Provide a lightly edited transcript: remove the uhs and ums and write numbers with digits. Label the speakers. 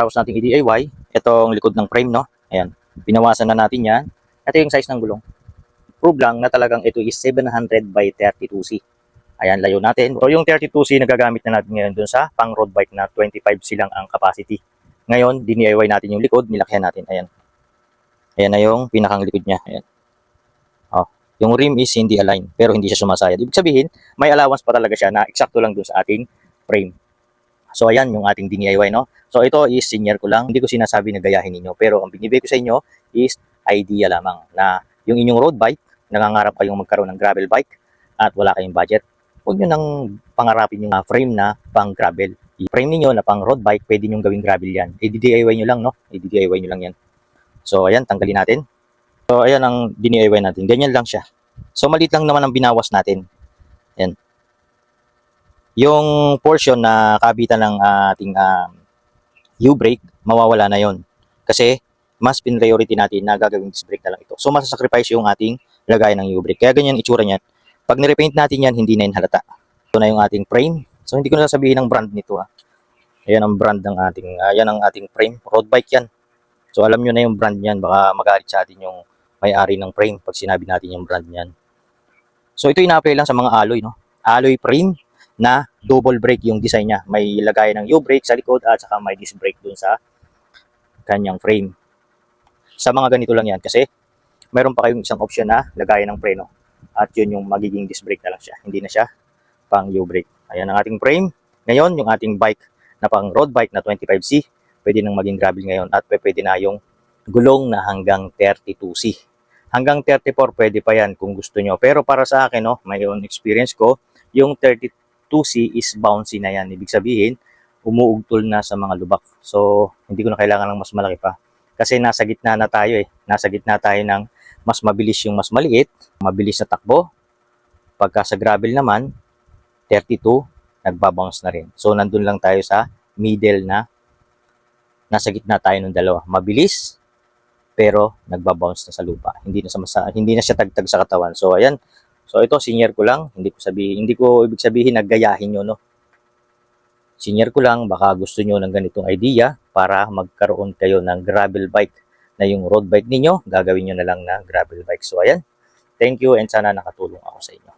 Speaker 1: Tapos natin i-DIY, itong likod ng frame, no? Ayan, binawasan na natin yan. Ito yung size ng gulong. Prove lang na talagang ito is 700 by 32C. Ayan, layo natin. So yung 32C na gagamit na natin ngayon dun sa pang road bike na 25C lang ang capacity. Ngayon, DIY natin yung likod, nilakyan natin. Ayan. Ayan na yung pinakang likod niya. Ayan. Oh, yung rim is hindi align, pero hindi siya sumasayad. Ibig sabihin, may allowance pa talaga siya na eksakto lang dun sa ating frame. So ayan yung ating DIY, no? So ito is senior ko lang. Hindi ko sinasabi na gayahin ninyo, pero ang binibigay ko sa inyo is idea lamang na yung inyong road bike, nangangarap kayong magkaroon ng gravel bike at wala kayong budget, huwag nyo nang pangarapin yung frame na pang gravel. I-frame niyo na pang road bike, pwede nyo gawing gravel yan. I-DIY nyo lang, no? I-DIY nyo lang yan. So ayan, tanggalin natin. So ayan ang DIY natin. Ganyan lang siya. So maliit lang naman ang binawas natin. Ayan. Yung portion na kabitan ng ating U-brake, mawawala na yon. Kasi mas priority natin na gagawing disc brake na lang ito. So masasacrifice yung ating lagay ng U-brake. Kaya ganyan itsura niyan. Pag nirepaint natin yan, hindi na yun halata. Ito na yung ating frame. So hindi ko na sasabihin ang brand nito. Ayan ang brand ng ating, yan ang ating frame. Road bike yan. So alam nyo na yung brand niyan. Baka magalit sa atin yung may-ari ng frame pag sinabi natin yung brand niyan. So ito ina-apply lang sa mga alloy, no? Alloy frame na double brake yung design niya. May lagay ng U-brake sa likod at saka may disc brake dun sa kanyang frame. Sa mga ganito lang yan kasi mayroon pa kayong isang option na lagayan ng preno. At yun yung magiging disc brake na lang siya. Hindi na siya pang U-brake. Ayan ang ating frame. Ngayon, yung ating bike na pang road bike na 25C, pwede nang maging gravel ngayon at pwede na yung gulong na hanggang 32C. Hanggang 34 pwede pa yan kung gusto nyo. Pero para sa akin, no, my own experience ko, yung 32C is bouncy na yan. Ibig sabihin, umuugtol na sa mga lubak. So, hindi ko na kailangan ng mas malaki pa. Kasi nasa gitna na tayo eh. Nasa gitna tayo ng mas mabilis yung mas maliit, mabilis na takbo. Pagka sa gravel naman, 32, nagbabounce na rin. So, nandun lang tayo sa middle na nasa gitna tayo ng dalawa. Mabilis, pero nagbabounce na sa lupa. Hindi na siya tagtag sa katawan. So, ayan. So, ito, senior ko lang. Hindi ko ibig sabihin naggayahin nyo, no? Senior ko lang, baka gusto nyo ng ganitong idea para magkaroon kayo ng gravel bike na yung road bike ninyo, gagawin nyo na lang na gravel bike. So, ayan. Thank you and sana nakatulong ako sa inyo.